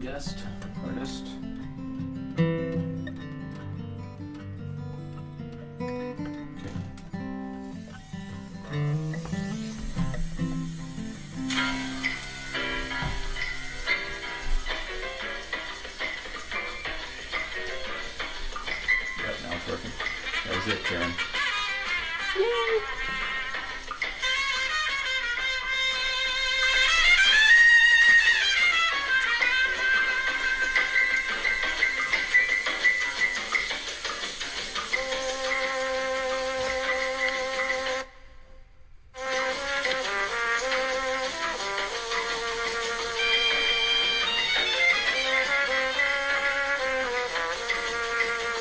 Guest, artist. Yep, now it's working. That was it, Karen. Yay!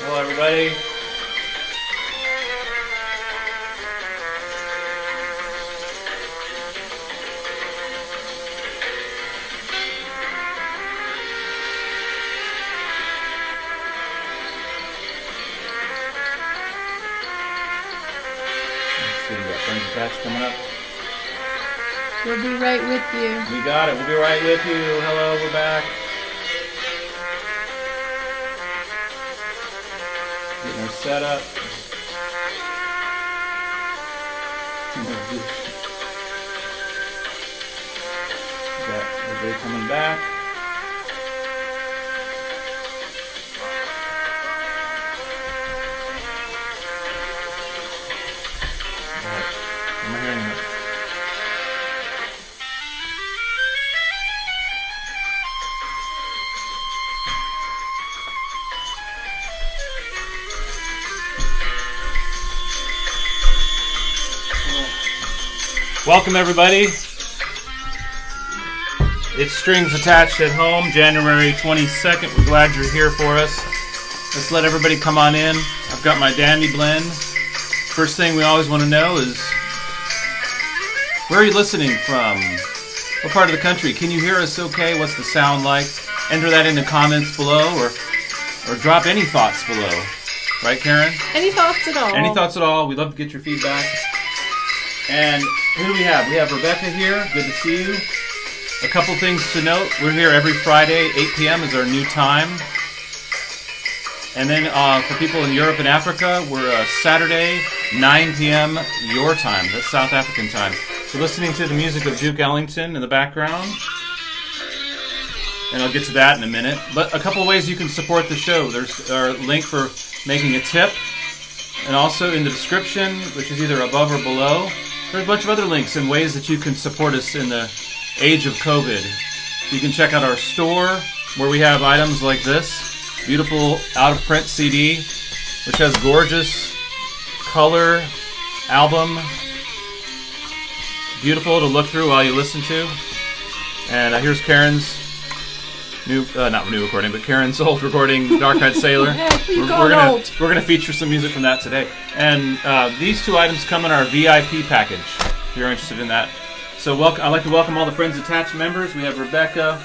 Hello, everybody. Let's see, we got Friends Attached coming up. We'll be right with you. We got it. We'll be right with you. Hello, we're back. Getting our setup. Got everybody coming back. Alright. Am I hearing that? Welcome, everybody. It's Strings Attached at Home, January 22nd. We're glad you're here for us. Let's let everybody come on in. I've got my dandy blend. First thing we always want to know is, where are you listening from? What part of the country? Can you hear us okay? What's the sound like? Enter that in the comments below, or drop any thoughts below. Right, Karen? Any thoughts at all? Any thoughts at all? We'd love to get your feedback. And who do we have? We have Rebecca here. Good to see you. A couple things to note. We're here every Friday. 8 p.m. is our new time. And then for people in Europe and Africa, we're Saturday, 9 p.m. your time. That's South African time. We're listening to the music of Duke Ellington in the background. And I'll get to that in a minute. But a couple ways you can support the show. There's our link for making a tip. And also in the description, which is either above or below, there's a bunch of other links and ways that you can support us in the age of COVID. You can check out our store, where we have items like this beautiful out-of-print CD, which has gorgeous color album, beautiful to look through while you listen to. And here's Karen's new, not new recording, but Karen's old recording, Dark Eyed Sailor. We're gonna feature some music from that today. And these two items come in our VIP package, if you're interested in that. So I'd like to welcome all the Friends Attached members. We have Rebecca.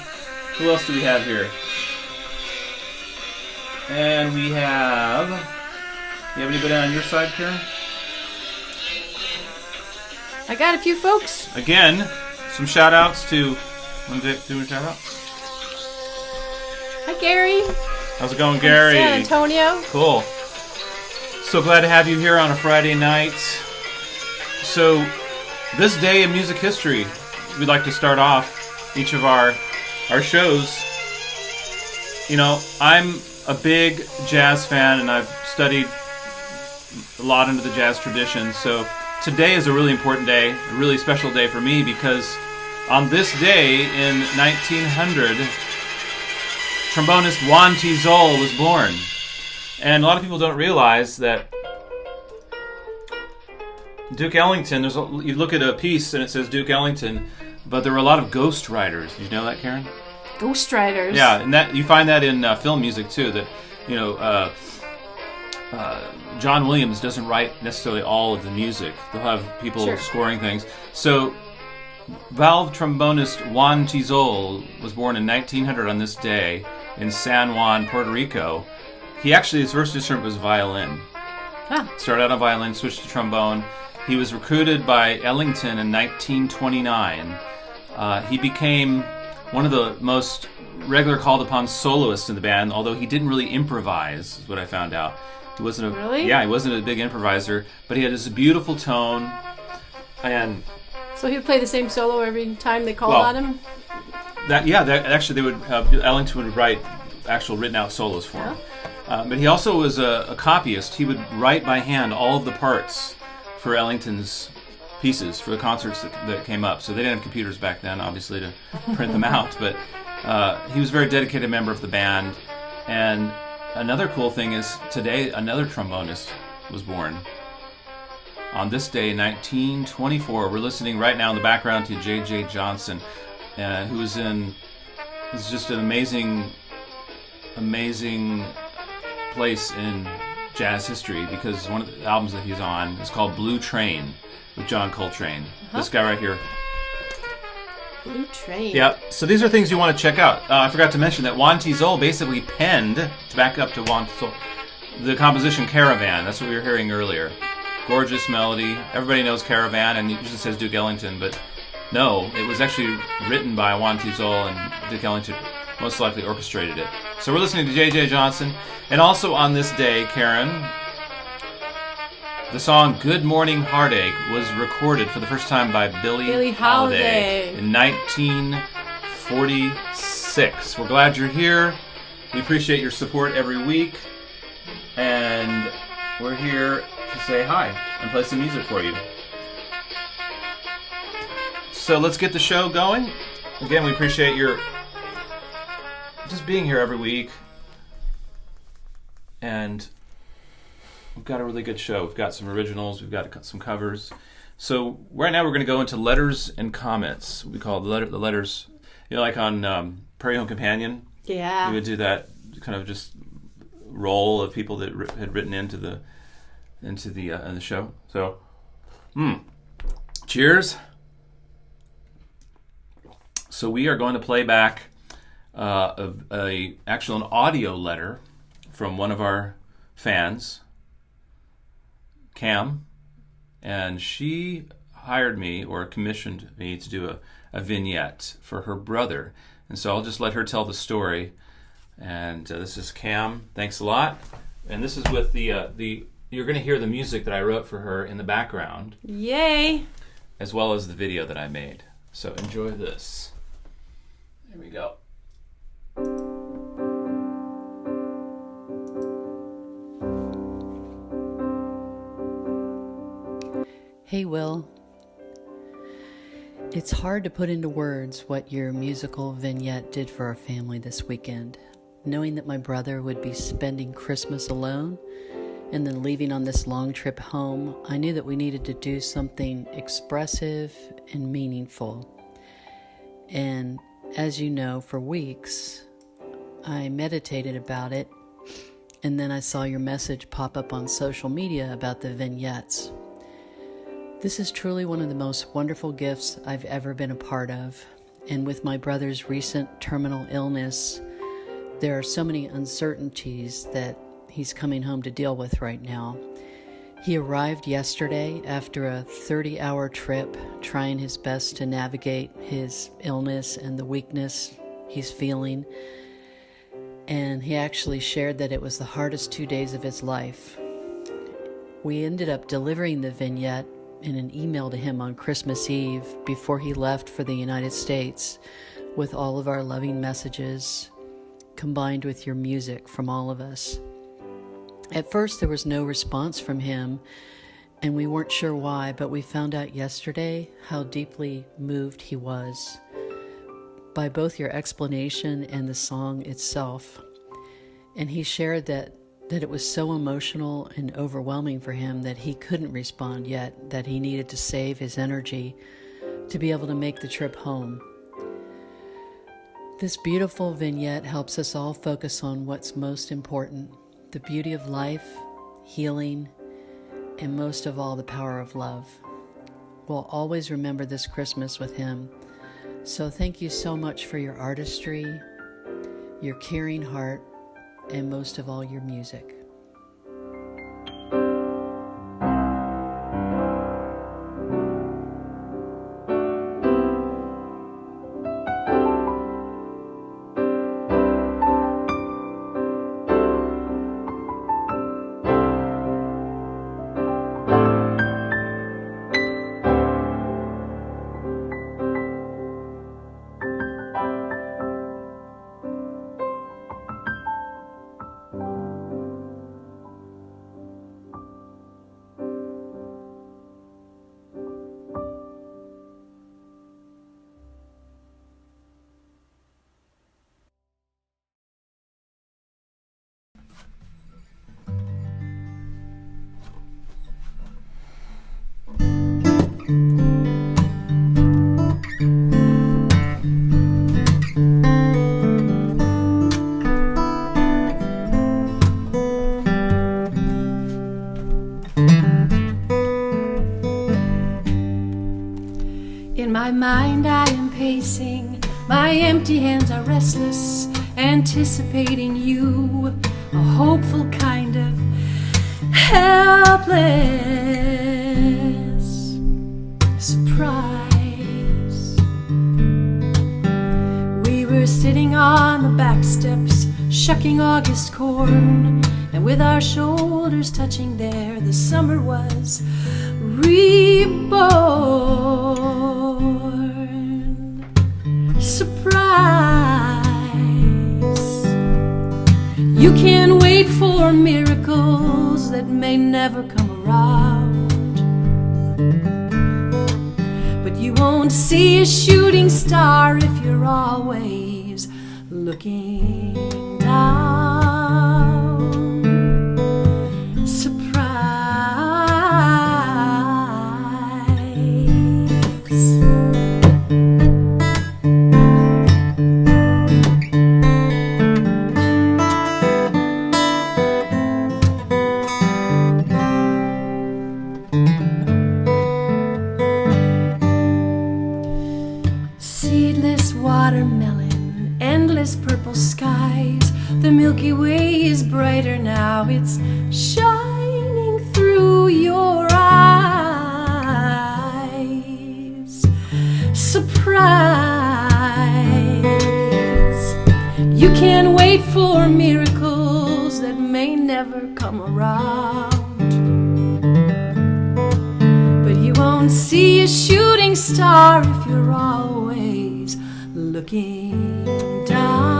Who else do we have here? And we have... You have anybody on your side, Karen? I got a few folks. Again, some shout-outs to... Want to do a shout-out? Hi, Gary. How's it going, Gary? San Antonio. Cool. So glad to have you here on a Friday night. So, this day in music history, we'd like to start off each of our shows. You know, I'm a big jazz fan, and I've studied a lot into the jazz tradition. So today is a really important day, a really special day for me, because on this day in 1900, trombonist Juan Tizol was born. And a lot of people don't realize that Duke Ellington, you look at a piece and it says Duke Ellington, but there were a lot of ghostwriters. Did you know that, Karen? Ghostwriters. Yeah, and that you find that in film music too. That John Williams doesn't write necessarily all of the music. They'll have people scoring things. So valve trombonist Juan Tizol was born in 1900 on this day in San Juan, Puerto Rico. He actually, his first instrument was violin. Huh. Started out on violin, switched to trombone. He was recruited by Ellington in 1929. He became one of the most regular called upon soloists in the band, although he didn't really improvise, is what I found out. He wasn't Really? Yeah, he wasn't a big improviser, but he had this beautiful tone. And So he would play the same solo every time they called Well, on him? actually they would Ellington would write actual written out solos for him. But he also was a copyist. He would write by hand all of the parts for Ellington's pieces for the concerts that came up. So they didn't have computers back then, obviously, to print them out. But he was a very dedicated member of the band. And another cool thing is today another trombonist was born. On this day, 1924, we're listening right now in the background to J.J. Johnson, who is just an amazing place in jazz history, because one of the albums that he's on is called Blue Train with John Coltrane. This guy right here. Blue Train. Yep. So these are things you want to check out. I forgot to mention that Juan Tizol basically penned, to back up to Juan Tizol, the composition Caravan. That's what we were hearing earlier. Gorgeous melody. Everybody knows Caravan, and it usually says Duke Ellington, but no, it was actually written by Juan Tizol, and Duke Ellington most likely orchestrated it. So we're listening to J.J. Johnson. And also on this day, Karen, the song Good Morning Heartache was recorded for the first time by Billie Holiday in 1946. We're glad you're here. We appreciate your support every week. And we're here to say hi and play some music for you. So let's get the show going. Again, we appreciate your just being here every week. And we've got a really good show. We've got some originals. We've got some covers. So right now we're going to go into letters and comments. We call the letters, like on Prairie Home Companion. Yeah. We would do that kind of just roll of people that had written into the show. So, cheers. So we are going to play back an audio letter from one of our fans, Cam, and she hired me or commissioned me to do a vignette for her brother. And so I'll just let her tell the story. And this is Cam. Thanks a lot. And this is with the you're going to hear the music that I wrote for her in the background. Yay! As well as the video that I made. So enjoy this. Here we go. Hey, Will. It's hard to put into words what your musical vignette did for our family this weekend. Knowing that my brother would be spending Christmas alone and then leaving on this long trip home, I knew that we needed to do something expressive and meaningful. And as you know, for weeks, I meditated about it, and then I saw your message pop up on social media about the vignettes. This is truly one of the most wonderful gifts I've ever been a part of, and with my brother's recent terminal illness, there are so many uncertainties that he's coming home to deal with right now. He arrived yesterday after a 30-hour trip, trying his best to navigate his illness and the weakness he's feeling. And he actually shared that it was the hardest 2 days of his life. We ended up delivering the vignette in an email to him on Christmas Eve before he left for the United States, with all of our loving messages combined with your music from all of us. At first, there was no response from him, and we weren't sure why, but we found out yesterday how deeply moved he was by both your explanation and the song itself. And he shared that it was so emotional and overwhelming for him that he couldn't respond yet, that he needed to save his energy to be able to make the trip home. This beautiful vignette helps us all focus on what's most important: the beauty of life, healing, and most of all, the power of love. We'll always remember this Christmas with him. So thank you so much for your artistry, your caring heart, and most of all, your music. mind I am pacing, my empty hands are restless, anticipating you, a hopeful kind of helpless surprise. We were sitting on the back steps, shucking August corn, and with our shoulders touching there, the summer was reborn. Surprise. You can't wait for miracles that may never come around, but you won't see a shooting star if you're always looking down. Seedless watermelon, endless purple skies. The Milky Way is brighter now, it's shining through your eyes. Surprise. You can't wait for miracles that may never come around, but you won't see a shooting star if you're always looking down.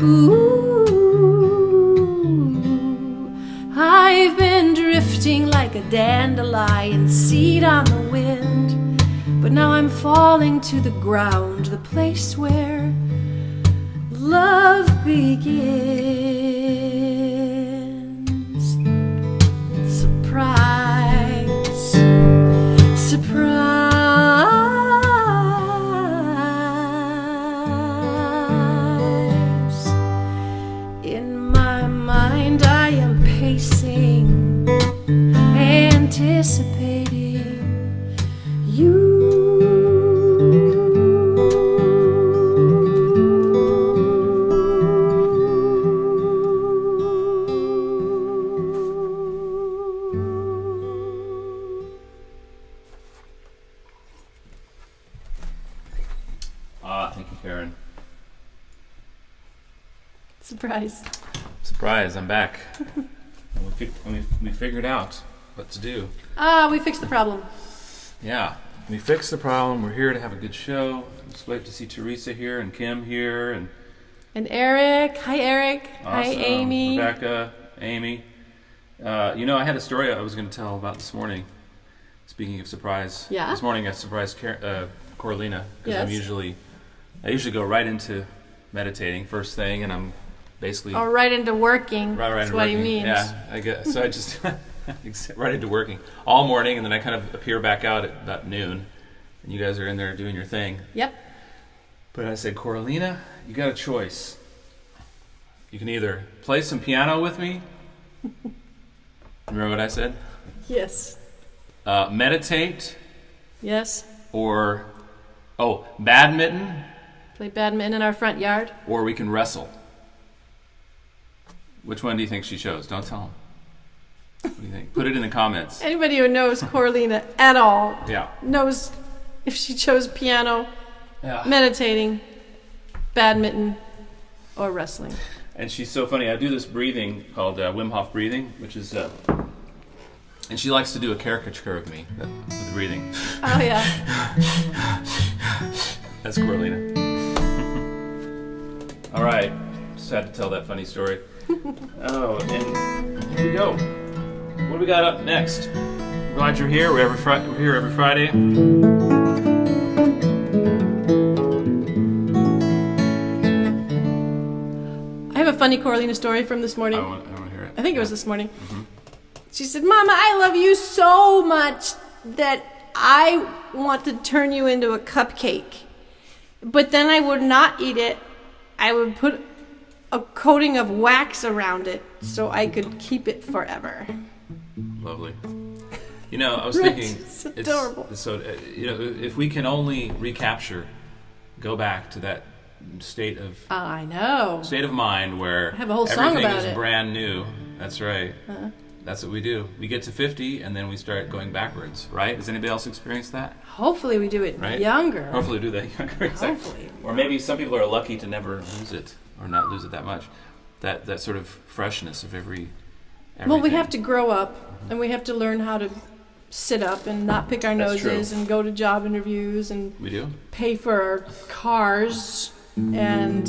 Ooh, I've been drifting like a dandelion seed on the wind, but now I'm falling to the ground, the place where love begins. Surprise, surprise. In my mind I am pacing, anticipating you. Thank you, Karen. Surprise. Surprise, I'm back. we figured out what to do. We fixed the problem. Yeah, we fixed the problem. We're here to have a good show. It's great to see Teresa here and Kim here and Eric. Hi, Eric. Hi, awesome. Amy. Rebecca, Amy. I had a story I was going to tell about this morning. Speaking of surprise, Yeah? This morning I surprised Coralina because Yes. I usually go right into meditating first thing, and I'm basically Oh, right into working. right That's into what working. he means. Yeah, I guess so. I just right into working all morning, and then I kind of appear back out at about noon, and you guys are in there doing your thing. Yep. But I said, Coralina, you got a choice. You can either play some piano with me. Remember what I said? Yes. Meditate, Yes. or badminton, Play badminton in our front yard. or we can wrestle. Which one do you think she chose? Don't tell them. What do you think? Put it in the comments. Anybody who knows Coralina at all Yeah. knows if she chose piano, Yeah. meditating, badminton, or wrestling. And she's so funny. I do this breathing called Wim Hof breathing, which is, and she likes to do a caricature of me with breathing. Oh, yeah. That's Coralina. All right, just had to tell that funny story. Oh, and here we go. What do we got up next? Glad you're here. We're here every Friday. I have a funny Coralina story from this morning. I want to hear it. I think it was this morning. She said, Mama, I love you so much that I want to turn you into a cupcake. But then I would not eat it. I would put a coating of wax around it so I could keep it forever. Lovely. I was Right. thinking, It's adorable. If we can only go back to that state of I know. mind where I have a whole song everything about is it. brand new. That's right. That's what we do. We get to 50 and then we start going backwards, right? Does anybody else experience that? Hopefully we do it Right? younger. Hopefully we do that younger. Exactly. Hopefully. Or maybe some people are lucky to never lose it or not lose it that much. That sort of freshness of everything. Well, we have to grow up, and we have to learn how to sit up and not pick our That's noses true. and go to job interviews and We do? pay for our cars and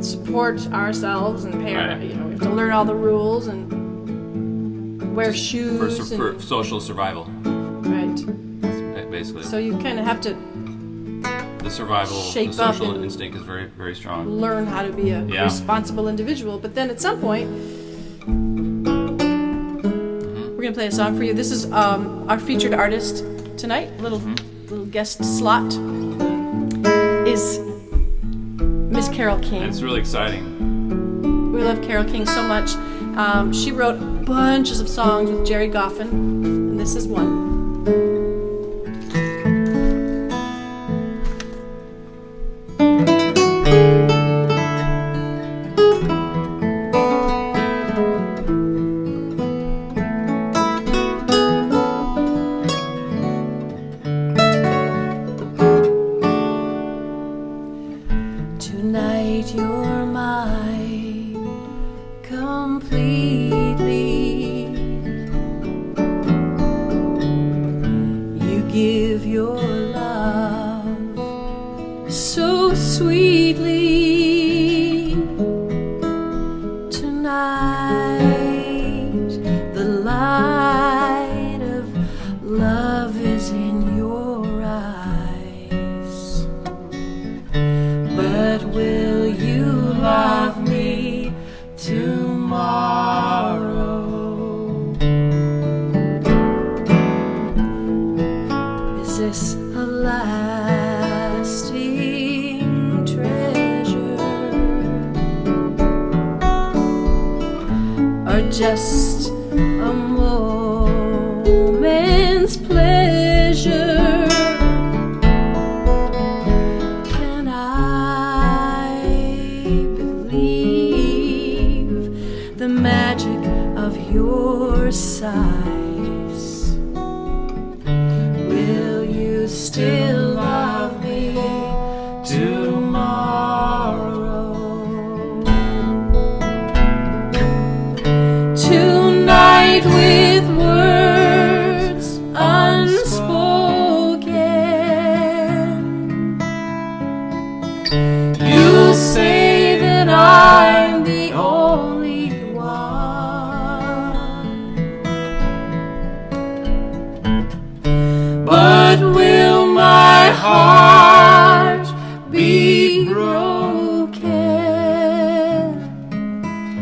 support ourselves and pay our, Right. we have to learn all the rules and wear shoes For and social survival, right. basically. So you kind of have to The survival, shape the up social and- instinct is very, very strong. learn how to be a Yeah. responsible individual. But then at some point, we're gonna play a song for you. This is our featured artist tonight. Little guest slot is Miss Carole King. And it's really exciting. We love Carole King so much. She wrote bunches of songs with Jerry Goffin, and this is one. Tonight you're mine completely. You give your love so sweetly. Tonight the light of love is in your eyes. But will you love me tomorrow? Is this a lasting treasure or just a moment's pleasure? Can I believe the magic of your sighs? Will you still love me tomorrow? Tonight with words unspoken, you say that I'm the only one. But will my heart be broken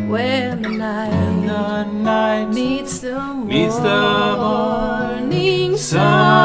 when the night meets the morning sun?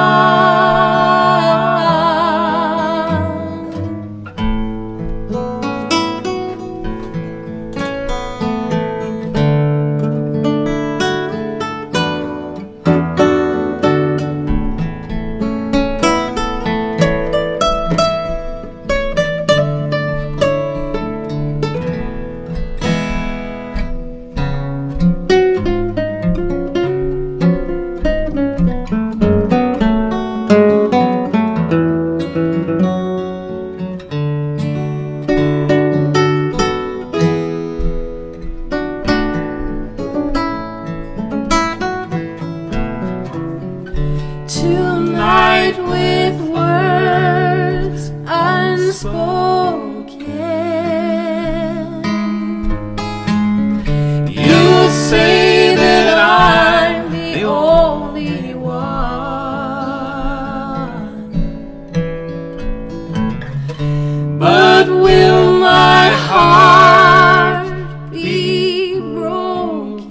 Tonight with words unspoken, you say that I'm the only one. But will my heart be broken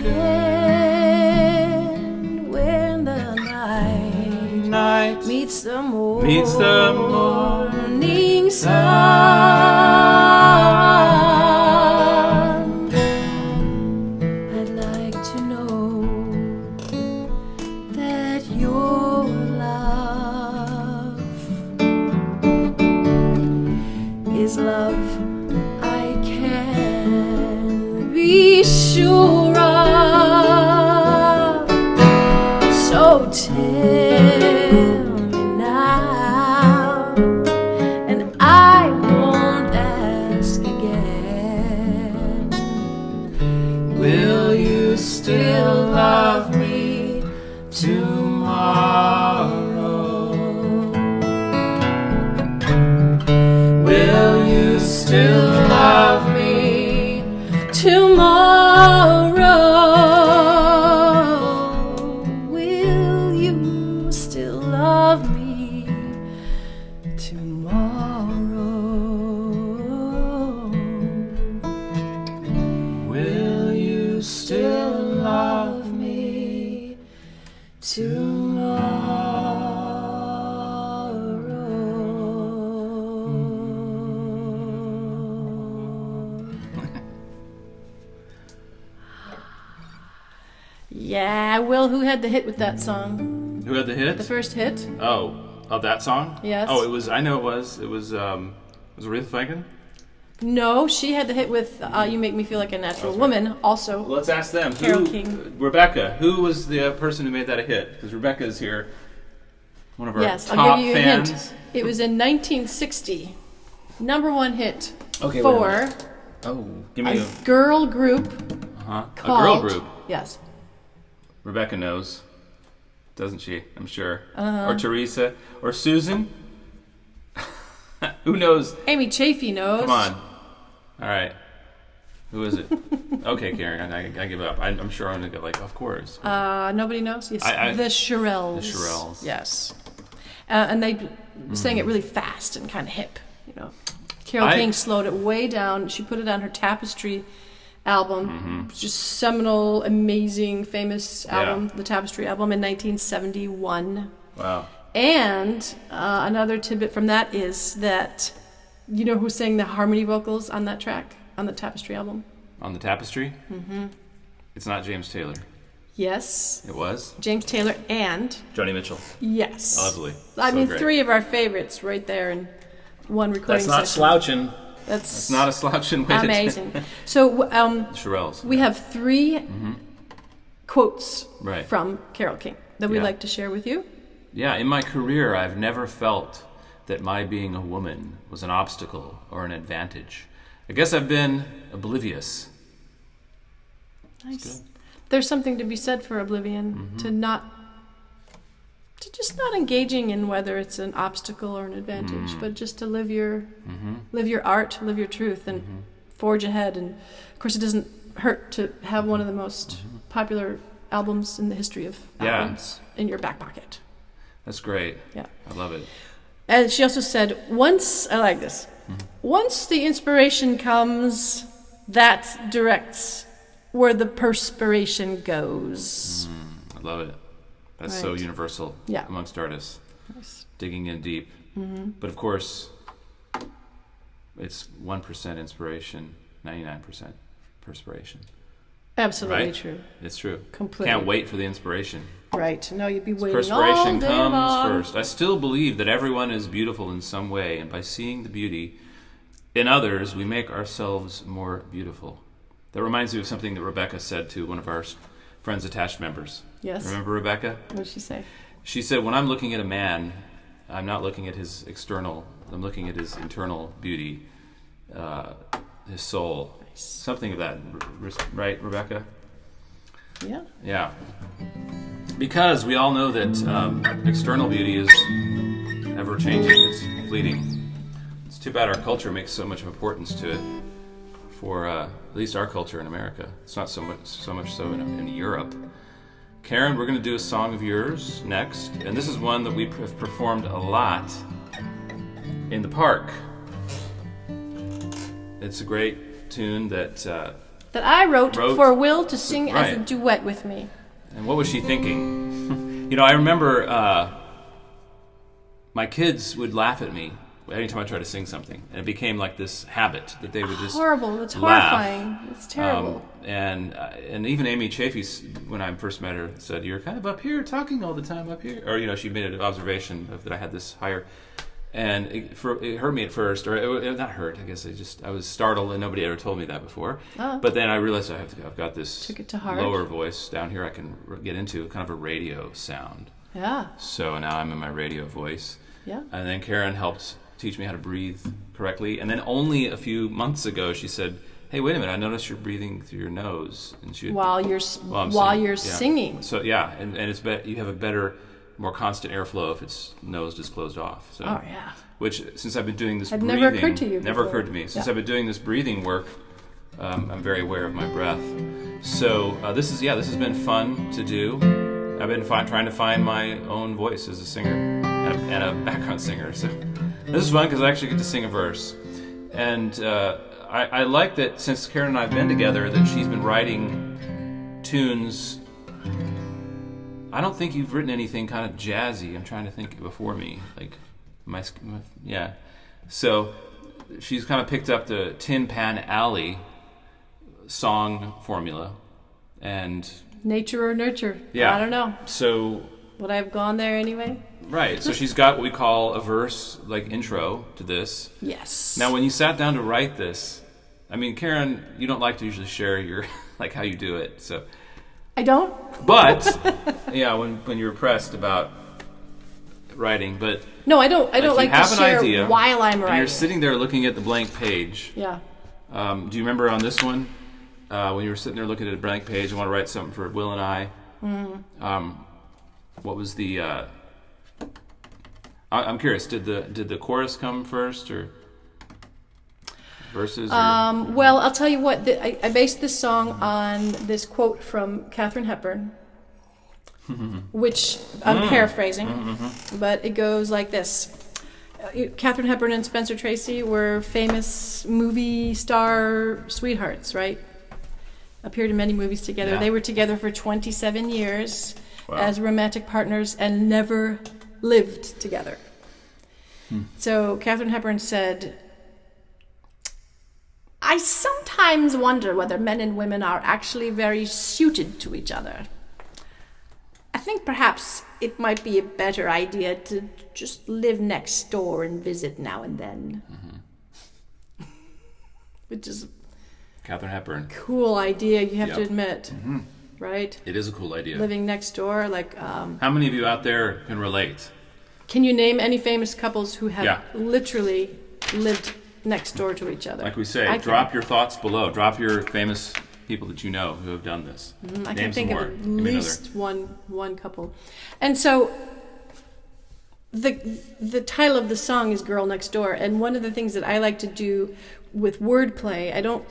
when the night meets the morning sun? I'd like to know that I can be sure of. So tell me now, and I won't ask again. Will you still love me tomorrow? Will you still love me tomorrow? Will you still love me tomorrow? Will you still love me tomorrow? Yeah, Will, who had the hit with that song? Who had the hit? The first hit? Oh, of that song? Yes. Oh, it was. I know it was. It was. Was it Aretha Franklin? No, she had the hit with You Make Me Feel Like a Natural Woman, also. Well, let's ask them. Carole King. Rebecca. Who was the person who made that a hit? Because Rebecca is here. One of our Yes, top I'll give you fans. a hint. It was in 1960. Number one hit Okay, for wait a minute. Oh, give me a girl group a called... girl group. Yes. Rebecca knows, doesn't she? I'm sure. Or Teresa, or Susan. Who knows? Amy Chafee knows. Come on. All right. Who is it? Okay, Karen, I give up. I'm sure I'm gonna get like, of course. Nobody knows? Yes, the Shirelles. The Shirelles. Yes. And they sang it really fast and kind of hip, you know. Carole King slowed it way down. She put it on her Tapestry album. It's just seminal, amazing, famous album, the Tapestry album in 1971. Wow. And another tidbit from that is that, you know who sang the harmony vocals on that track, on the Tapestry album? On the Tapestry? Mm-hmm. It's not James Taylor. Yes. It was? James Taylor and... Joni Mitchell. Yes. Lovely. I mean, great. three of our favorites right there in one recording That's not session. slouching. That's not a slouching way amazing. So Shirelles. we have three quotes Right. from Carole King that we'd like to share with you. Yeah, in my career, I've never felt that my being a woman was an obstacle or an advantage. I guess I've been oblivious. Nice. There's something to be said for oblivion, to just not engaging in whether it's an obstacle or an advantage, but just to live your art, live your truth, and forge ahead. And of course, it doesn't hurt to have one of the most popular albums in the history of albums in your back pocket. That's great. Yeah. I love it. And she also said, once the inspiration comes, that directs where the perspiration goes. I love it. That's so universal amongst artists. Nice. Digging in deep. But of course, it's 1% inspiration, 99% perspiration. Absolutely Right? true. It's true. Completely. Can't wait for the inspiration. Right. No, you'd be waiting Perspiration all day comes long. first. I still believe that everyone is beautiful in some way, and by seeing the beauty in others, we make ourselves more beautiful. That reminds me of something that Rebecca said to one of our Friends Attached members. Yes. Remember Rebecca? What did she say? She said, when I'm looking at a man, I'm not looking at his external, I'm looking at his internal beauty, his soul. Nice. Something of that, right, Rebecca? Yeah. Yeah. Because we all know that external beauty is ever-changing, it's fleeting. It's too bad our culture makes so much importance to it for at least our culture in America. It's not so much so in Europe. Karen, we're going to do a song of yours next, and this is one that we have performed a lot in the park. It's a great tune that I wrote for Will to sing as a Right. duet with me. And what was she thinking? You know, I remember my kids would laugh at me anytime I tried to sing something, and it became like this habit that they would just Horrible. It's laugh. horrifying. It's terrible. And even Amy Chafee, when I first met her, said, "You're kind of up here talking all the time up here," or you know, she made an observation of that I had this higher And it hurt me at first, or it not hurt. I guess I was startled, and nobody ever told me that before. Oh. But then I realized I've got this Took it to heart. lower voice down here I can get into, kind of a radio sound. Yeah. So now I'm in my radio voice. Yeah. And then Karen helped teach me how to breathe correctly. And then only a few months ago, she said, "Hey, wait a minute! I noticed you're breathing through your nose." And While you're singing. So yeah, and it's you have a better, more constant airflow if it's nose is closed off. So, oh yeah. Which, since I've been doing this Had breathing, never occurred to you never before. occurred to me. Since I've been doing this breathing work, I'm very aware of my breath. So this has been fun to do. I've been trying to find my own voice as a singer and a background singer. So this is fun because I actually get to sing a verse. And I like that since Karen and I have been together, that she's been writing tunes. I don't think you've written anything kind of jazzy. I'm trying to think before me. Like, yeah. So she's kind of picked up the Tin Pan Alley song formula. And nature or nurture. Yeah. I don't know. So would I have gone there anyway? Right. So she's got what we call a verse, like intro to this. Yes. Now, when you sat down to write this, I mean, Karen, you don't like to usually share your like how you do it. So I don't. But yeah, when you're pressed about writing, but no, I don't. I don't like to share idea, while I'm writing. And you're sitting there looking at the blank page. Yeah. Do you remember on this one when you were sitting there looking at a blank page? I want to write something for Will and I. Mm-hmm. What was the? I'm curious. Did the chorus come first or verses? Well, I'll tell you what. I based this song on this quote from Katharine Hepburn, which I'm paraphrasing, but it goes like this. Katharine Hepburn and Spencer Tracy were famous movie star sweethearts, right? Appeared in many movies together. Yeah. They were together for 27 years Wow. as romantic partners and never lived together. So Katharine Hepburn said, "I sometimes wonder whether men and women are actually very suited to each other. I think perhaps it might be a better idea to just live next door and visit now and then." Which is Katharine Hepburn. a cool idea, you have to Yep. admit. Right? It is a cool idea. Living next door, like... How many of you out there can relate? can you name any famous couples who have Yeah. literally lived next door to each other? Like we say, I drop your thoughts below. Drop your famous people that you know who have done this. I Name can some think of more. at Give me least one couple. And so the title of the song is Girl Next Door, and one of the things that I like to do with wordplay, I don't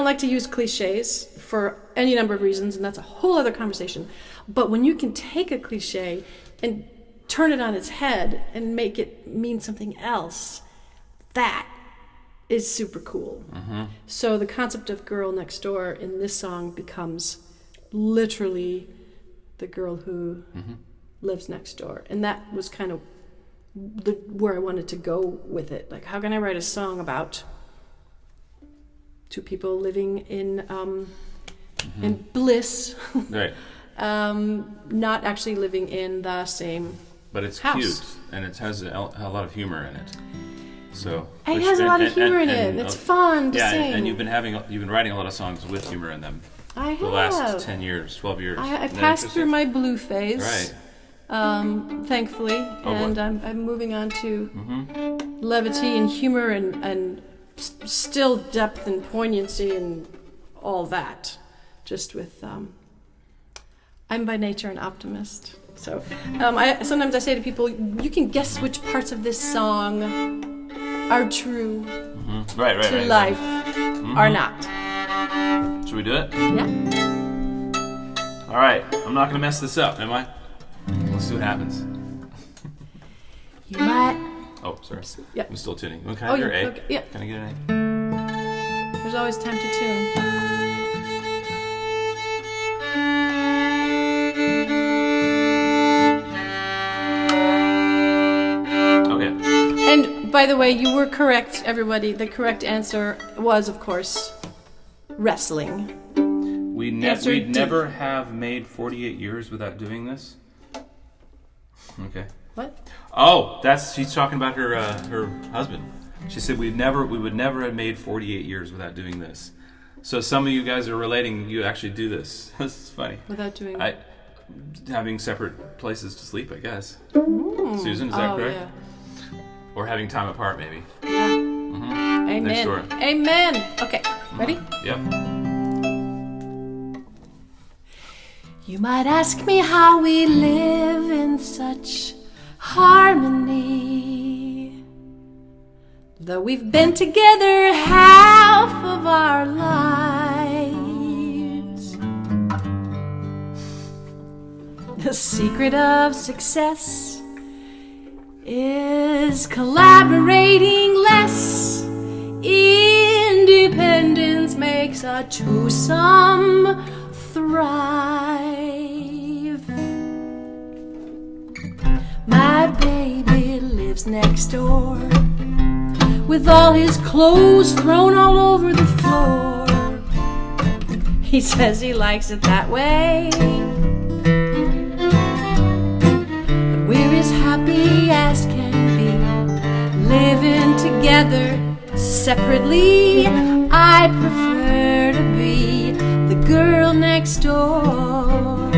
like to use cliches for any number of reasons, and that's a whole other conversation. But when you can take a cliche and turn it on its head and make it mean something else, that is super cool. So the concept of girl next door in this song becomes literally the girl who lives next door. And that was kind of where I wanted to go with it. Like, how can I write a song about two people living in bliss, Right. not actually living in the same But it's house. cute, and it has a lot of humor in it. So It has a lot of humor in it. It's fun to sing. and you've been writing a lot of songs with humor in them. I The have. last 10 years, 12 years. I Isn't that passed through interesting? my blue phase, Right. thankfully, boy. and I'm moving on to levity and humor and still depth and poignancy and all that. Just with, I'm by nature an optimist. So sometimes I say to people, you can guess which parts of this song are true Right. to life or not. Should we do it? Yeah. All right. I'm not going to mess this up, am I? Let's see what happens. You might. Oh, sorry. Yeah. I'm still tuning. Can Oh, I get your yeah, A? okay, yeah. Can I get an A? There's always time to tune. Okay. And by the way, you were correct, everybody. The correct answer was, of course, wrestling. Answer We'd D. never have made 48 years without doing this. Okay. What? Oh, she's talking about her husband. She said we would never have made 48 years without doing this. So some of you guys are relating. You actually do this. This is funny. Without doing having separate places to sleep, I guess. Susan, is that correct? Yeah. Or having time apart, maybe. Amen. Next door. Amen. Okay, ready? Yep. You might ask me how we live in such harmony, though we've been together half of our lives. The secret of success is collaborating less. Independence makes a twosome thrive. My baby lives next door with all his clothes thrown all over the floor. He says he likes it that way, but we're as happy as can be, living together separately. I prefer to be the girl next door.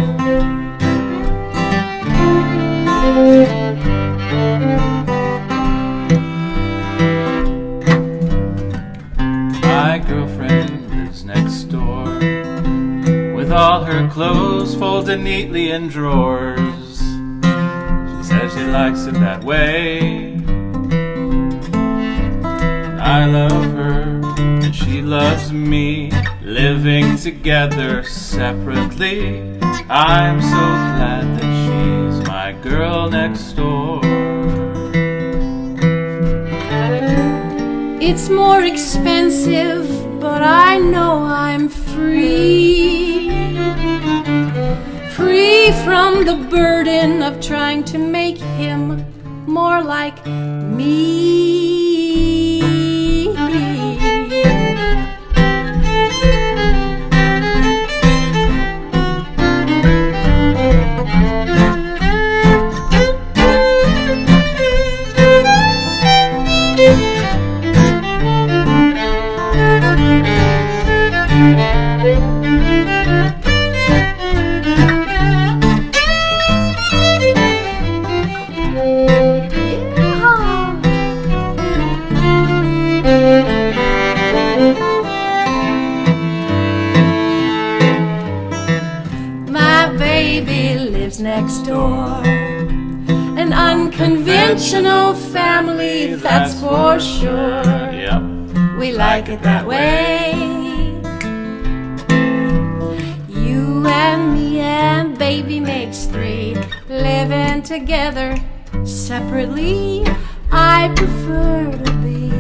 My girlfriend lives next door with all her clothes folded neatly in drawers. She says she likes it that way. I love her and she loves me, living together separately. I'm so glad that she's my girl next door. It's more expensive, but I know I'm free. Free from the burden of trying to make him more like me. Next door, an unconventional family, that's for sure. Yep. We like it that way. You and me and baby makes three, living together separately. I prefer to be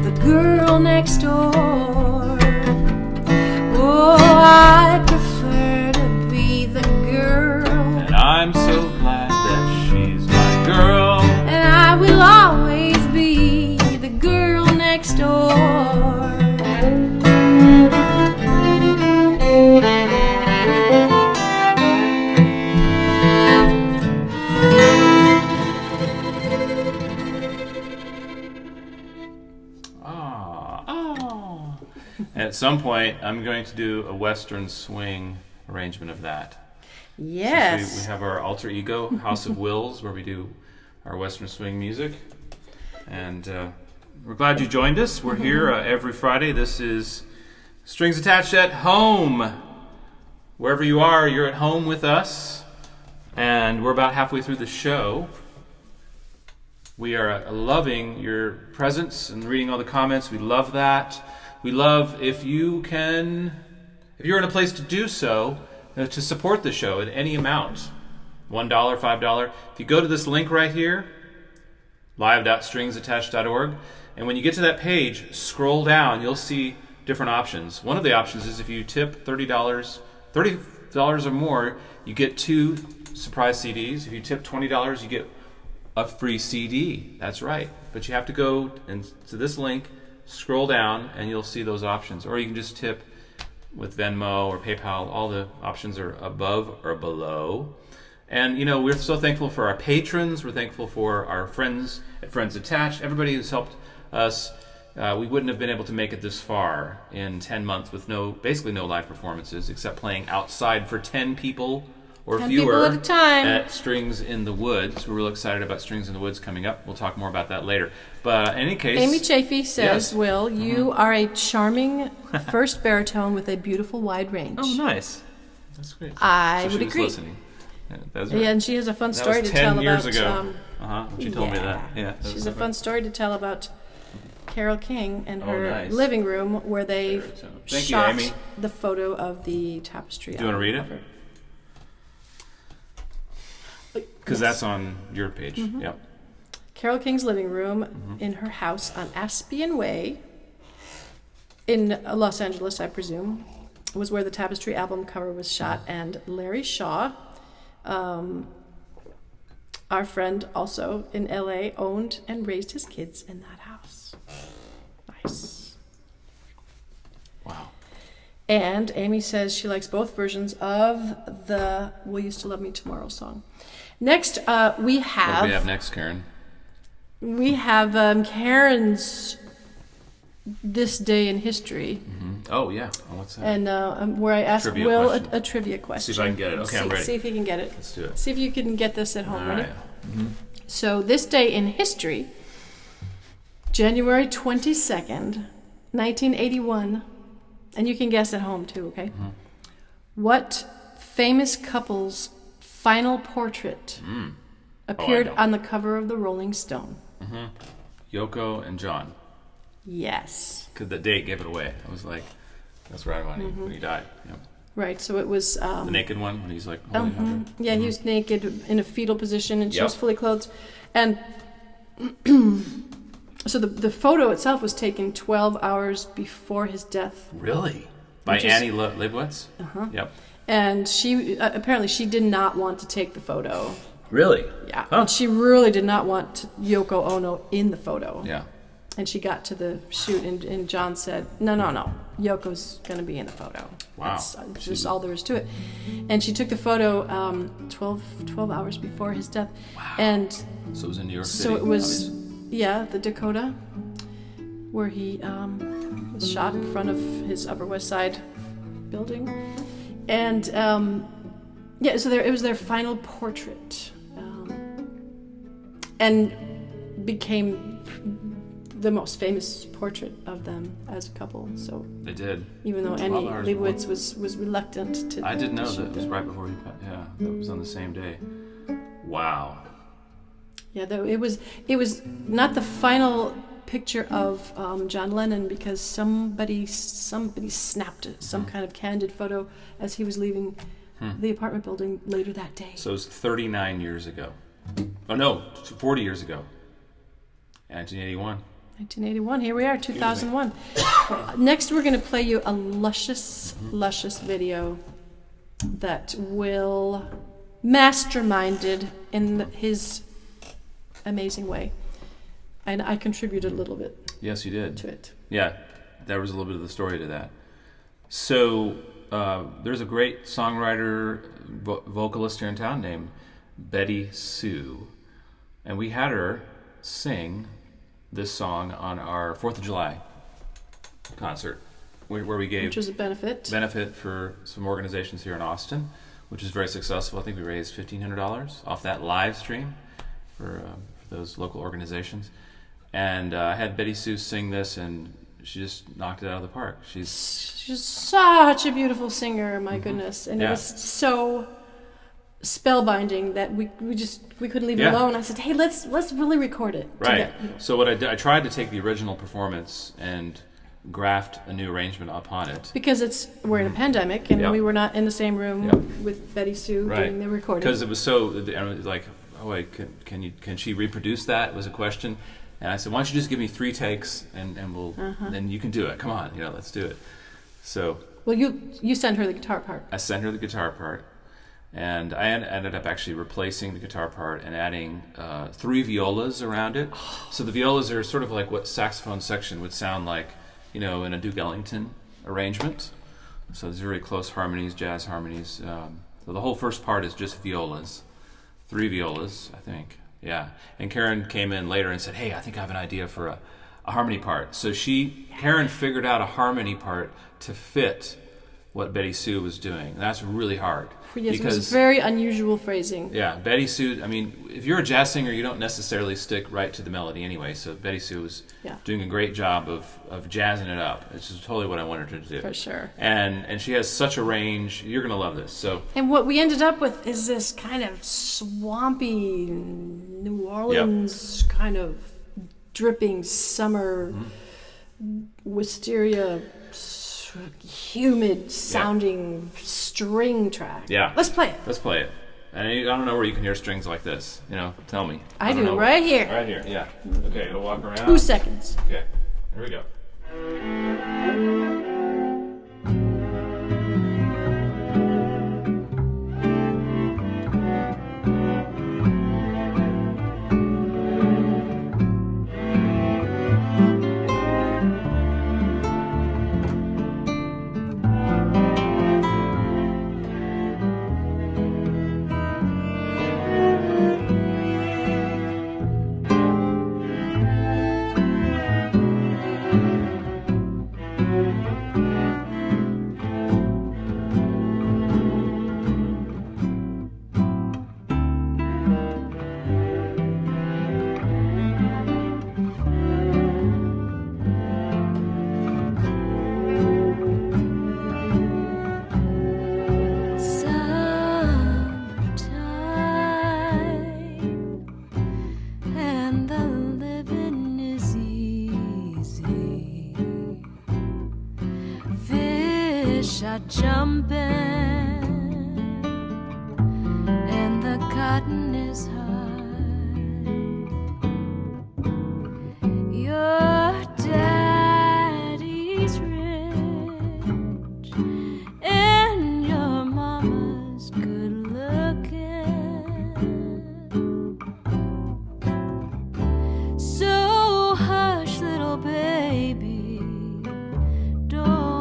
the girl next door. Oh, I prefer to be the girl. I'm so glad that she's my girl. And I will always be the girl next door. At some point, I'm going to do a Western swing arrangement of that. Yes. We have our alter ego, House of Wills, where we do our Western swing music. And we're glad you joined us. We're here every Friday. This is Strings Attached at Home. Wherever you are, you're at home with us. And we're about halfway through the show. We are loving your presence and reading all the comments. We love that. We love if you're in a place to do so, to support the show at any amount. $1, $5. If you go to this link right here, live.stringsattached.org, and when you get to that page, scroll down, you'll see different options. One of the options is if you tip $30 or more, you get 2 surprise CDs. If you tip $20, you get a free CD. That's right. But you have to go to this link, scroll down, and you'll see those options. Or you can just tip with Venmo or PayPal. All the options are above or below. And, we're so thankful for our patrons. We're thankful for our friends at Friends Attached, everybody who's helped us. We wouldn't have been able to make it this far in 10 months with basically no live performances, except playing outside for 10 people or 10 fewer people at a time at Strings in the Woods. We're real excited about Strings in the Woods coming up. We'll talk more about that later. But in any case... Amy Chafee says, yes. Will, you are a charming first baritone with a beautiful wide range. Oh, nice. That's great. I so would she was agree. Listening. Yeah, that's right. Yeah, and she has a fun story that was to 10 tell years about... ago. She told me that. Yeah, she's a fun story to tell about Carole King and her nice. living room where they Thank shot you, Amy. the photo of the tapestry. Do you want to read it? cover. Because that's on your page. Mm-hmm. Yep. Carole King's living room in her house on Aspian Way in Los Angeles, I presume, was where the Tapestry album cover was shot. And Larry Shaw, our friend also in LA, owned and raised his kids in that house. Nice. Wow. And Amy says she likes both versions of the Will You Still Love Me Tomorrow song. Next, we have... What do we have next, Karen? We have Karen's This Day in History. Mm-hmm. Oh, yeah. Oh, what's that? And where I asked Trivia Will question. a trivia question. See if I can get it. Okay, I'm ready. See if he can get it. Let's do it. See if you can get this at home. All Ready? right. Mm-hmm. So, this day in history, January 22nd, 1981, and you can guess at home too, okay? Mm-hmm. What famous couple's final portrait appeared know. on the cover of the Rolling Stone? Mm-hmm. Yoko and John. Yes. Because the date gave it away. I was like, that's right when he died. Yep. Right, so it was... The naked one when he's like holding her. Yeah, he was naked in a fetal position and she Yep. was fully clothed. And so the photo itself was taken 12 hours before his death. Really? By Which is- Annie Leibovitz? Uh-huh. Yep. And she apparently she did not want to take the photo. Really? Yeah. Huh. And she really did not want Yoko Ono in the photo. Yeah. And she got to the shoot and John said, no, Yoko's going to be in the photo. Wow. That's just all there is to it. And she took the photo 12 hours before his death. Wow. And So it was in New York City. so it was, obviously. the Dakota, where he was shot in front of his Upper West Side building. And, so it was their final portrait. And became the most famous portrait of them as a couple. So They did. even though 12 Annie hours Leibovitz was reluctant to... I didn't know shoot that it was them. right before that was on the same day. Wow. Yeah, though it was not the final picture of John Lennon because somebody snapped it, some kind of candid photo as he was leaving the apartment building later that day. So it was 39 years ago. Oh no, 40 years ago. 1981. 1981. Here we are, 2001. Next, we're going to play you a luscious video that Will masterminded in his amazing way, and I contributed a little bit Yes, you did. to it. Yeah, there was a little bit of the story to that. So there's a great songwriter, vocalist here in town named Betty Sue, and we had her sing this song on our 4th of July concert, where we gave Which was a benefit for some organizations here in Austin, which was very successful. I think we raised $1,500 off that live stream for those local organizations. And I had Betty Sue sing this, and she just knocked it out of the park. She's such a beautiful singer, my goodness, and it was so spellbinding that we couldn't leave it alone. I said, hey, let's really record it. Right. So what I did, I tried to take the original performance and graft a new arrangement upon it. Because we're in a pandemic, and we were not in the same room with Betty Sue doing the recording. Because it was so, I was like, oh wait, can she reproduce that? Was a question. And I said, why don't you just give me 3 takes and we'll then you can do it. Come on, let's do it. So well, you sent her the guitar part. I sent her the guitar part, and I ended up actually replacing the guitar part and adding 3 violas around it. So the violas are sort of like what saxophone section would sound like, in a Duke Ellington arrangement. So there's very close harmonies, jazz harmonies. So the whole first part is just violas. 3 violas, I think. Yeah. And Karen came in later and said, hey, I think I have an idea for a harmony part. So Karen figured out a harmony part to fit what Betty Sue was doing. And that's really hard. Yes, because it was very unusual phrasing. Yeah, Betty Sue, I mean, if you're a jazz singer, you don't necessarily stick right to the melody anyway. So Betty Sue was doing a great job of jazzing it up. This is totally what I wanted her to do. For sure. And she has such a range. You're going to love this. So. And what we ended up with is this kind of swampy New Orleans kind of dripping summer wisteria, humid sounding string track. Yeah. Let's play it. Let's play it. And I don't know where you can hear strings like this. Tell me. I do, right here. Right here, yeah. Okay, it'll walk around. 2 seconds. Okay, here we go. Jumping and the cotton is high. Your daddy's rich and your mama's good looking. So hush, little baby, don't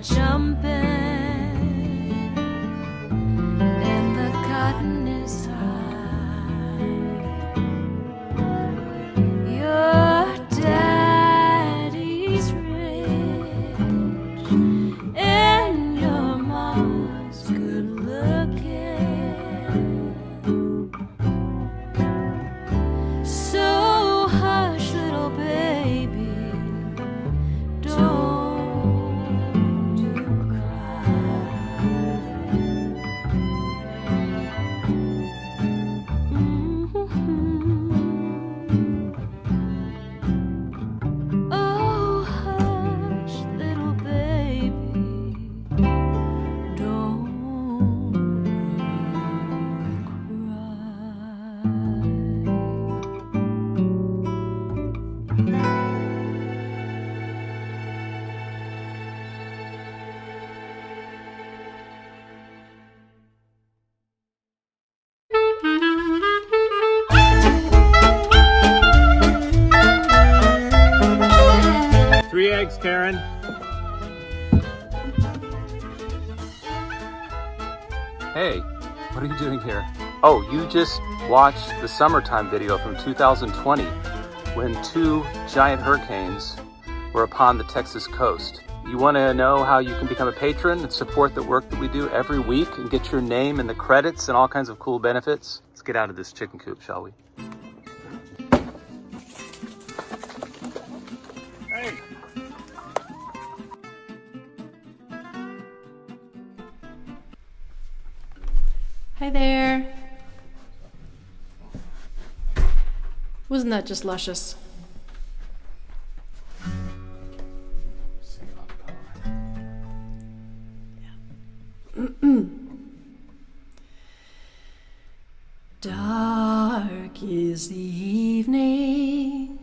jumping and the cotton is high. Your daddy's rich and your mama's good looking. So hush, little baby, don't Karen. Hey, what are you doing here? Oh, you just watched the summertime video from 2020 when 2 giant hurricanes were upon the Texas coast. You want to know how you can become a patron and support the work that we do every week and get your name in the credits and all kinds of cool benefits? Let's get out of this chicken coop, shall we? Hey. Hi there. Wasn't that just luscious? Dark is the evening,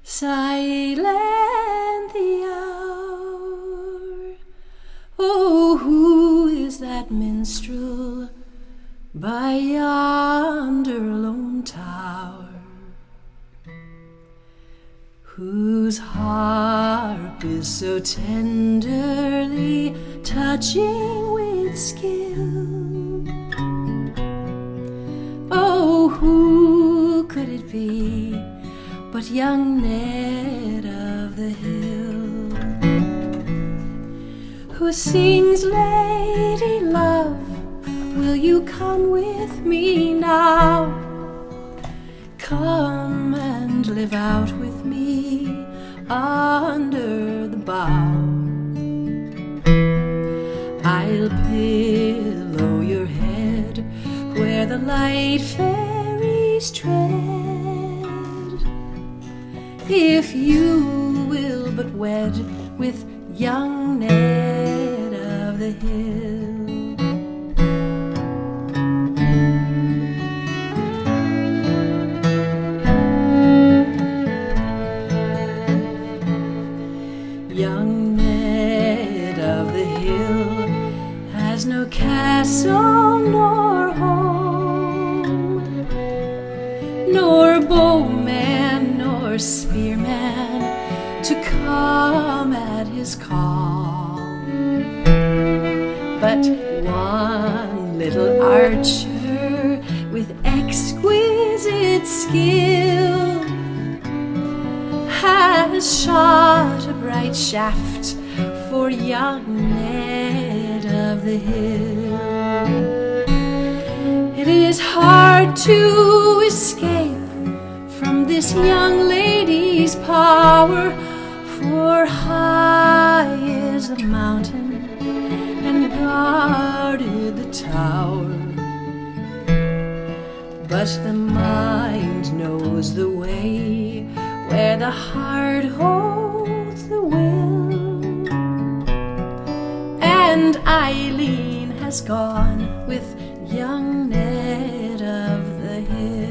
silent the hour. Oh, who is that minstrel by yonder lone tower, whose harp is so tenderly touching with skill? Oh, who could it be but young Ned of the Hill, who sings, "Lady love, will you come with me now? Come and live out with me under the bough. I'll pillow your head where the light fairies tread, if you will but wed with young Ned of the Hill." Young Ned of the Hill has no castle nor home, nor bowman nor spearman to come at his call, but one little archer with exquisite skill has shot a bright shaft for young Ned of the Hill. It is hard to escape from this young lady's power, for high is the mountain and guarded the tower, but the mind knows the way where the heart holds the will, and Eileen has gone with young Ned of the Hill.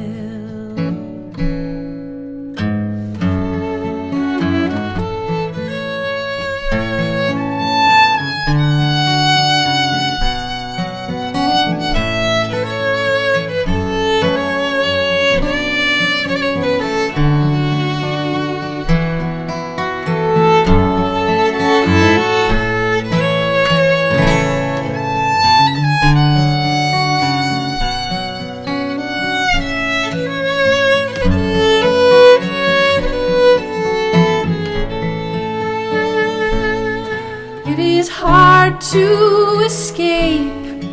To escape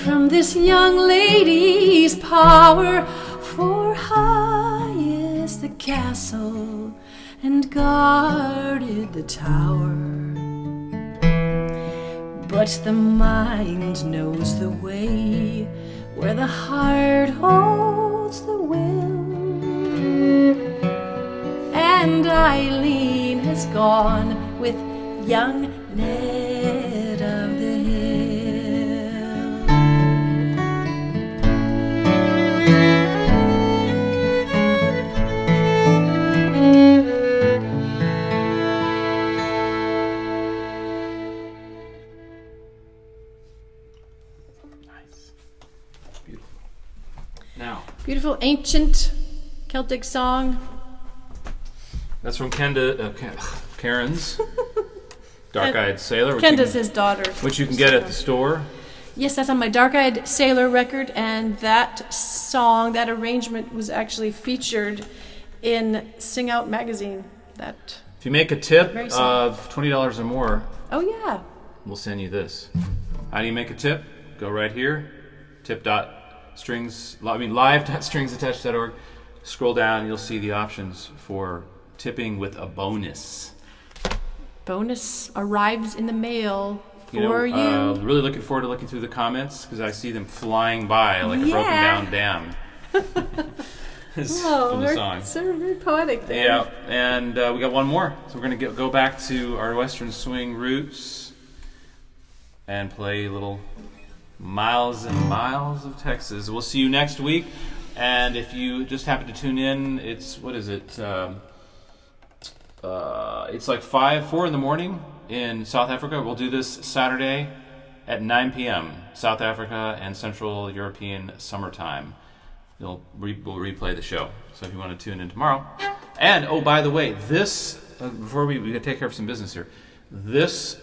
from this young lady's power, for high is the castle and guarded the tower, but the mind knows the way where the heart holds the will, and Eileen has gone with young Ned of the Hill. Nice. Beautiful. Now. Beautiful ancient Celtic song. That's from Karen's Dark-Eyed Sailor, Kenda's his daughter. which you can get at the store. Yes, that's on my Dark-Eyed Sailor record, and that song, that arrangement was actually featured in Sing Out magazine. If you make a tip Very simple. of $20 or more, Oh yeah. we'll send you this. How do you make a tip? Go right here, live.stringsattached.org. Scroll down, you'll see the options for tipping with a bonus. Bonus arrives in the mail You know, for you. really looking forward to looking through the comments because I see them flying by like a broken down dam. It's from the song. Very poetic there. Yeah, and we got one more. So we're going to go back to our Western swing roots and play little Miles and Miles of Texas. We'll see you next week. And if you just happen to tune in, it's, what is it? It's like 4 in the morning in South Africa. We'll do this Saturday at 9 p.m. South Africa and Central European summertime. We'll replay the show. So if you want to tune in tomorrow. And, oh, by the way, this, before we gotta take care of some business here. This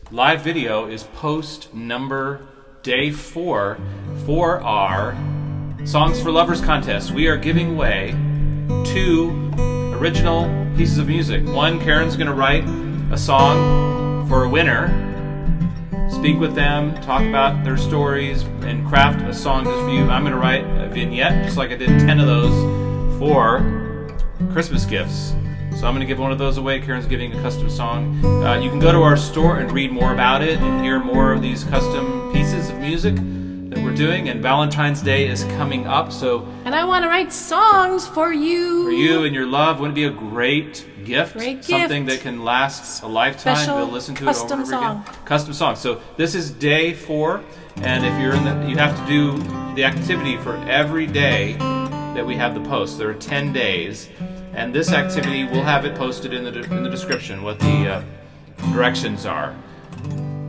live video is post number day 4 for our Songs for Lovers contest. We are giving away 2 original pieces of music. One, Karen's going to write a song for a winner, speak with them, talk about their stories, and craft a song just for you. I'm going to write a vignette, just like I did 10 of those for Christmas gifts. So I'm going to give one of those away. Karen's giving a custom song. You can go to our store and read more about it and hear more of these custom pieces of music that we're doing. And Valentine's Day is coming up, so And I want to write songs for you. for you and your love, wouldn't it be a great gift? Great Something gift. that can last a lifetime. Special We'll listen to it over custom and over song. again. Custom song. So this is day 4, and if you're you have to do the activity for every day that we have the post. There are 10 days, and this activity we'll have it posted in the description what the directions are.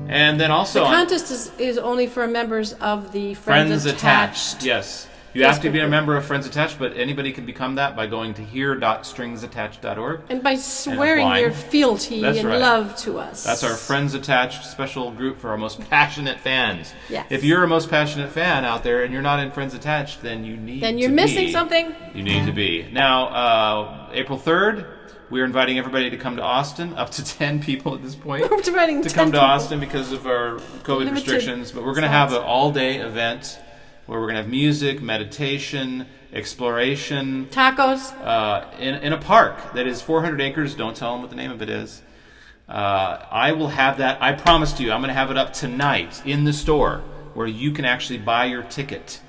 And then also The contest is only for members of the Friends Attached. Yes. You have to be a Facebook. member of Friends Attached, but anybody can become that by going to here.stringsattached.org. And by swearing applying. your fealty That's and right. love to us. That's our Friends Attached special group for our most passionate fans. Yes. If you're a most passionate fan out there and you're not in Friends Attached, then you need Then you're to missing be. something. You need to be. Now, April 3rd, we're inviting everybody to come to Austin, up to 10 people at this point. We're dividing to 10 come to people. Austin because of our COVID Limited restrictions. But we're going to have an slots. all-day event where we're going to have music, meditation, exploration, Tacos. in a park that is 400 acres. Don't tell them what the name of it is. I will have that. I promised you I'm going to have it up tonight in the store where you can actually buy your ticket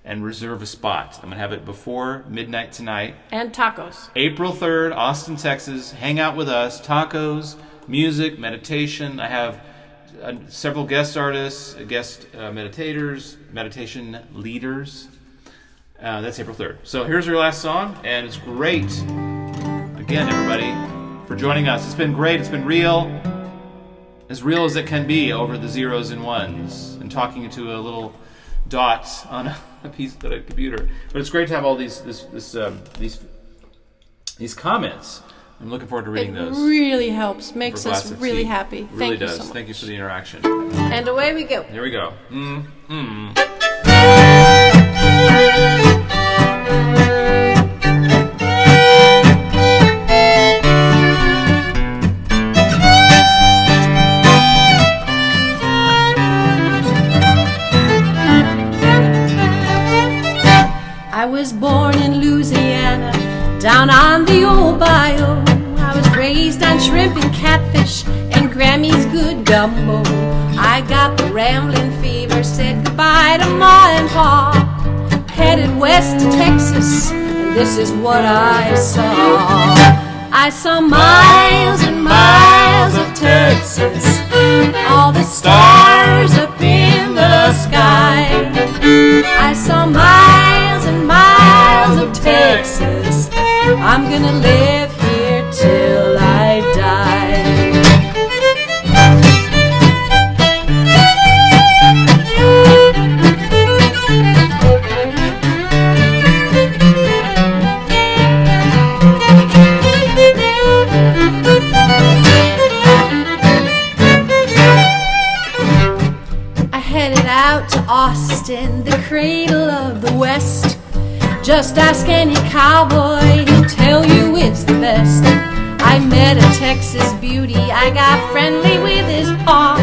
and reserve a spot. I'm going to have it before midnight tonight. And tacos. April 3rd, Austin, Texas. Hang out with us. Tacos, music, meditation. I have several guest artists, guest meditators, meditation leaders. That's April 3rd. So here's your last song, and it's great. Again, everybody, for joining us. It's been great. It's been real as it can be over the zeros and ones, and talking to a little dot on a piece of a computer. But it's great to have all these comments. I'm looking forward to reading It those. really helps. Makes For us glass of really tea. happy. It really Thank you does. so much. Thank you for the interaction. And away we go. Here we go. I was born in Louisiana, down on the old bayou. I was raised on shrimp and catfish and Grammy's good gumbo. I got the rambling fever, said goodbye to Ma and Pa. Headed west to Texas, and this is what I saw. I saw miles and miles of Texas, all the stars up in the sky. I saw miles and miles of Texas. I'm gonna live here till I die. head out to Austin, the cradle of the West. Just ask any cowboy, he'll tell you it's the best. I met a Texas beauty, I got friendly with his paw.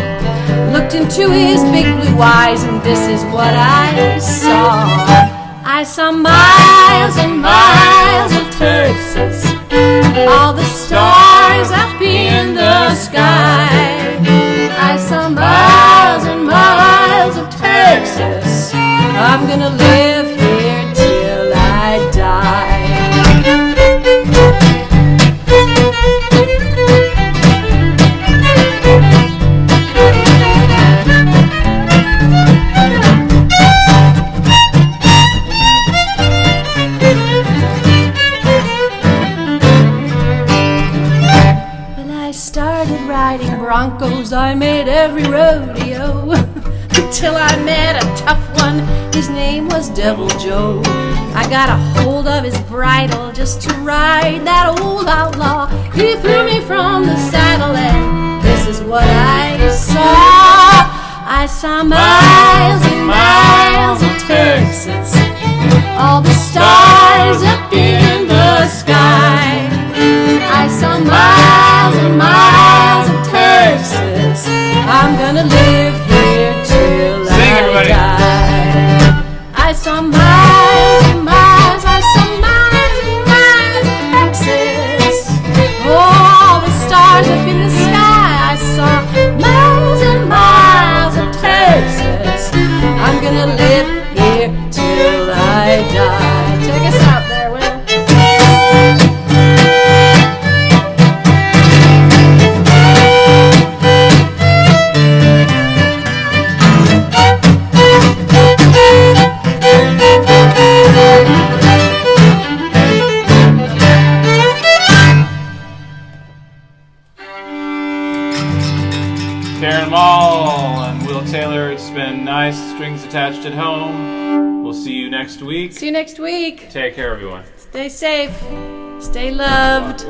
Looked into his big blue eyes, and this is what I saw. I saw miles and miles of Texas, all the stars up in the sky. I saw miles and miles of Texas. I'm gonna live here till I die. Broncos, I made every rodeo until I met a tough one. His name was Devil Joe. I got a hold of his bridle just to ride that old outlaw. He threw me from the saddle, and this is what I saw. I saw miles and miles of Texas, all the stars up in the sky. I saw miles and miles of Texas. I'm gonna live here till I die. I saw miles and miles, I saw miles and miles of Texas. All the stars up in the sky. I saw miles and miles of Texas. I'm gonna live here till I die. Take us out there, Will. Karen Mall and Will Taylor, it's been nice. Strings attached at home. We'll see you next week. See you next week. Take care, everyone. Stay safe. Stay loved.